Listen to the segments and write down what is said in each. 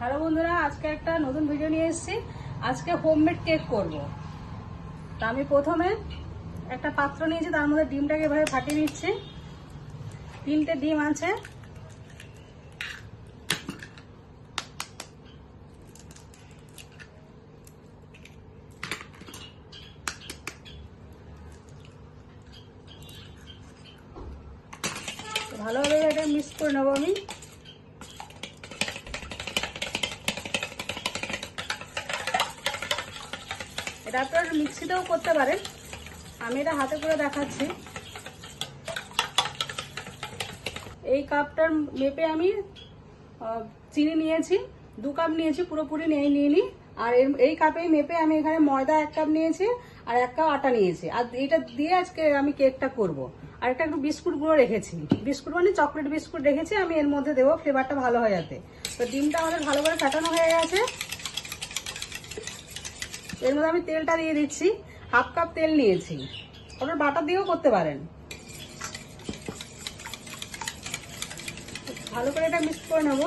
Hello বন্ধুরা, আজকে একটা নতুন ভিডিও নিয়ে এসেছি। আজকে হোমমেড কেক করব। তা আমি প্রথমে একটা পাত্র নিয়েছি, তার মধ্যে ডিমটাকে এভাবে ফাটিয়ে নিচ্ছি। 3টে ডিম আছে। ভালোভাবে এটা মিক্স করে নেবো আমি। এটা আপনারা মিক্সিতেও করতে পারেন, আমি এটা হাতে করে দেখাচ্ছি। এই কাপটার মেপে আমি চিনি নিয়েছি, 2 কাপ নিয়েছি, পুরোপুরি নিয়ে নিইনি। আর এই কাপেই মেপে আমি এখানে ময়দা 1 কাপ নিয়েছি আর 1 কাপ আটা নিয়েছি। আর এটা দিয়ে আজকে আমি কেকটা করব। আর একটা একটু বিস্কুট গুঁড়ো রেখেছি, বিস্কুট মানে চকলেট বিস্কুট রেখেছি আমি এর মধ্যে দেবো, ফ্লেভারটা ভালো হয় যাতে। তো ডিমটা আমাদের ভালো করে ফাটানো হয়ে গেছে। এর মধ্যে আমি তেলটা দিয়ে দিচ্ছি, 1/2 কাপ তেল নিয়েছি। আপনার বাটার দিয়েও করতে পারেন। ভালো করে এটা মিক্স করে নেবো।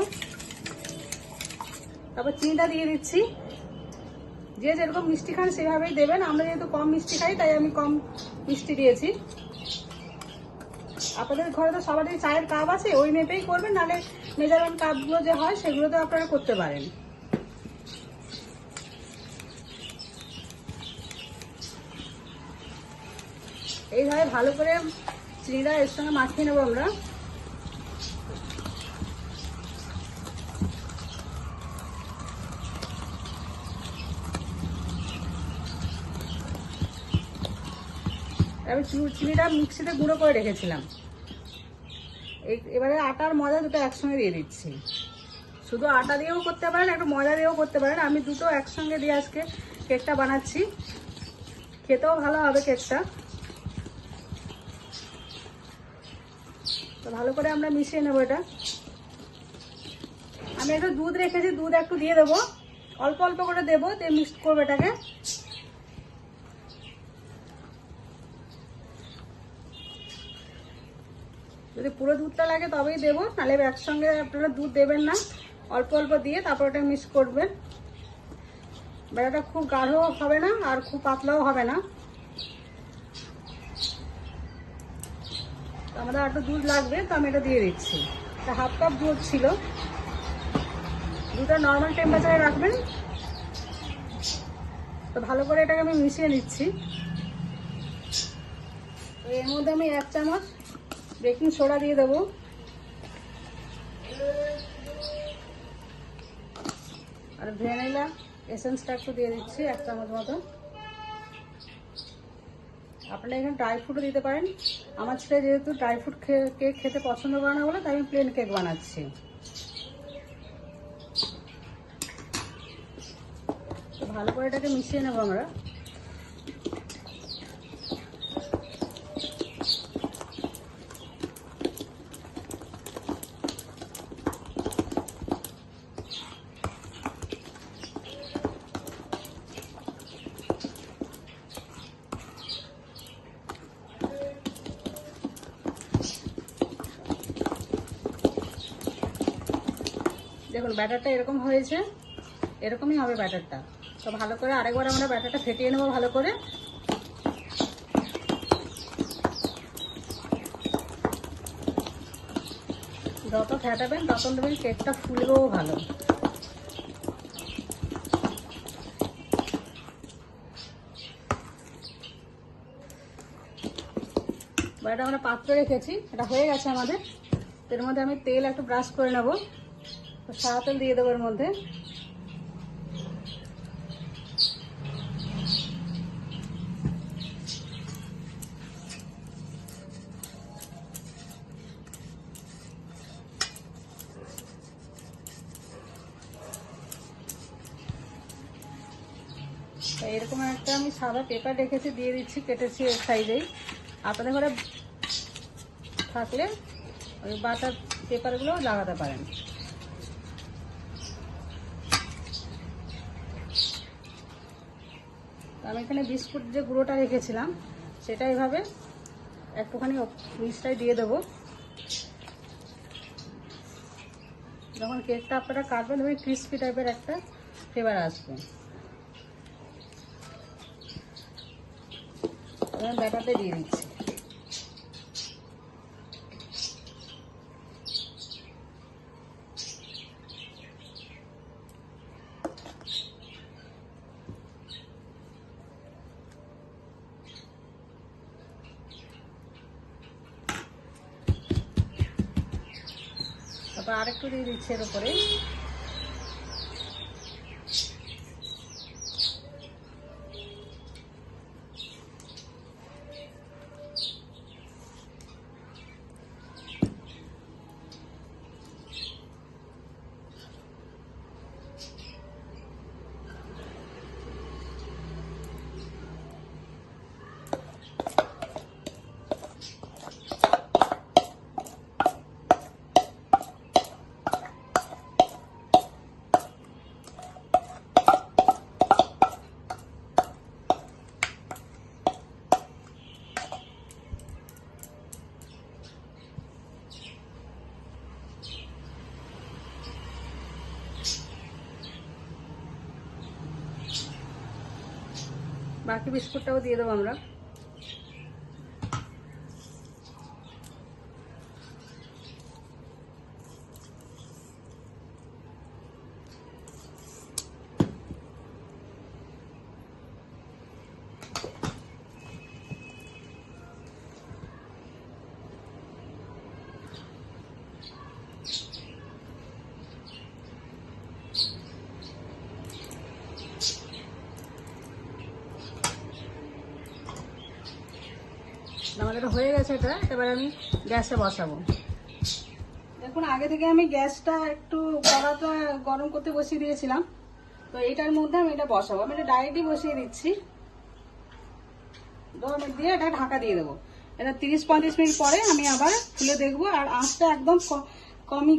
তারপর চিনিটা দিয়ে দিচ্ছি। যে যেরকম মিষ্টি খান সেভাবেই দেবেন। আমরা যেহেতু কম মিষ্টি খাই তাই আমি কম মিষ্টি দিয়েছি। আপনাদের ঘরে তো সবারই চায়ের কাপ আছে, ওই মেপেই করবেন, নাহলে মেজারমেন্ট কাপগুলো যে হয় সেগুলোতে আপনারা করতে পারেন। এইভাবে ভালো করে চিনিটা এর সঙ্গে মাখিয়ে নেবো আমরা। আমি চিনিটা মিক্সিতে গুঁড়ো করে রেখেছিলাম। এবারে আটার ময়দা দুটো একসঙ্গে দিয়ে দিচ্ছি। শুধু আটা দিয়েও করতে পারেন, একটু ময়দা দিয়েও করতে পারেন। আমি দুটো একসঙ্গে দিয়ে আজকে কেকটা বানাচ্ছি। খেতেও ভালো হবে কেকটা। তো ভালো করে আমরা মিশিয়ে নেবো এটা। আমি একটু দুধ রেখেছি, দুধ একটু দিয়ে দেবো, অল্প অল্প করে দেবো, দিয়ে মিক্স করবো এটাকে। যদি পুরো দুধটা লাগে তবেই দেবো, নাহলে একসঙ্গে আপনারা দুধ দেবেন না, অল্প অল্প দিয়ে তারপর এটা মিক্স করবেন। বেড়াটা খুব গাঢ় হবে না আর খুব পাতলাও হবে না। আমাদের একটু দুধ লাগবে, তো আমি এটা দিয়ে দিচ্ছি। এটা 1/2 কাপ দুধ ছিল। দুধটা নর্মাল টেম্পারেচারে রাখবেন। তো ভালো করে এটাকে আমি মিশিয়ে নিচ্ছি। তো এর মধ্যে আমি 1 চামচ বেকিং সোডা দিয়ে দেবো। আর ভ্যানিলা এসেন্সটা একটু দিয়ে দিচ্ছি, 1 চামচ মতো। আপনারা এখানে ড্রাই ফ্রুটও দিতে পারেন। আমার ছেলে যেহেতু ড্রাই ফ্রুট কেক খেতে পছন্দ করে না বলে তাই আমি প্লেন কেক বানাচ্ছি। তো ভালো করে এটাকে মিশিয়ে নেবো আমরা। দেখুন ব্যাটারটা এরকম হয়েছে, এরকমই হবে ব্যাটারটা। তো ভালো করে আরেকবার আমরা ব্যাটারটা ফেটিয়ে নেবো ভালো করে। যত ফেটাবেন তত দেবেন কেকটা ফুলবেও ভালো। এটা আমরা পাত্রে রেখেছি, এটা হয়ে গেছে আমাদের। এর মধ্যে আমি তেল একটু ব্রাশ করে নেবো, সাদা তেল দিয়ে দেবো এর মধ্যে। এরকম একটা আমি সাদা পেপার রেখেছি, দিয়ে দিচ্ছি, কেটেছি এক সাইডেই। আপনাদের ঘরে থাকলে ওই বাটার পেপারগুলো লাগাতে পারেন। আমি এখানে বিস্কুট যে গুঁড়োটা রেখেছিলাম সেটা এইভাবে একটুখানি নিচটায় দিয়ে দেবো। যখন কেকটা আপনারা কাটবেন ওই ক্রিস্পি টাইপের একটা ফ্লেভার আসবে। ব্যাটারটা দিয়ে দিচ্ছি। তারপর আরেকটু দিয়ে দিচ্ছি এর উপরে। বাকি বিস্কুটটাও দিয়ে দেবো আমরা। আমাদের হয়ে গেছে এটা, এবার আমি গ্যাসে বসাবো। দেখুন আগে থেকে আমি গ্যাসটা একটু কড়াটা গরম করতে বসিয়ে দিয়েছিলাম, তো এইটার মধ্যে আমি এটা বসাবো। আমি এটা ডাইরেক্টই বসিয়ে দিচ্ছি, গরমের দিয়ে এটা ঢাকা দিয়ে দেবো। এটা 30-35 মিনিট পরে আমি আবার খুলে দেখবো, আর আঁচটা একদম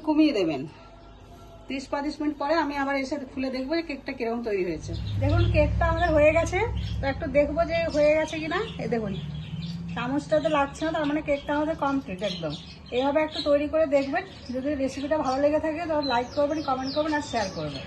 কমিয়ে দেবেন। 30-35 মিনিট পরে আমি আবার এসে খুলে দেখবো যে কেকটা কিরকম তৈরি হয়েছে। দেখুন কেকটা আমাদের হয়ে গেছে, তো একটু দেখবো যে হয়ে গেছে কিনা। এই দেখুন চামচটাতে লাগছে না, তার মানে কেকটা আমাদের কমপ্লিট একদম। এইভাবে একটু তৈরি করে দেখবেন। যদি রেসিপিটা ভালো লেগে থাকে তাহলে লাইক করবেন, কমেন্ট করবেন আর শেয়ার করবেন।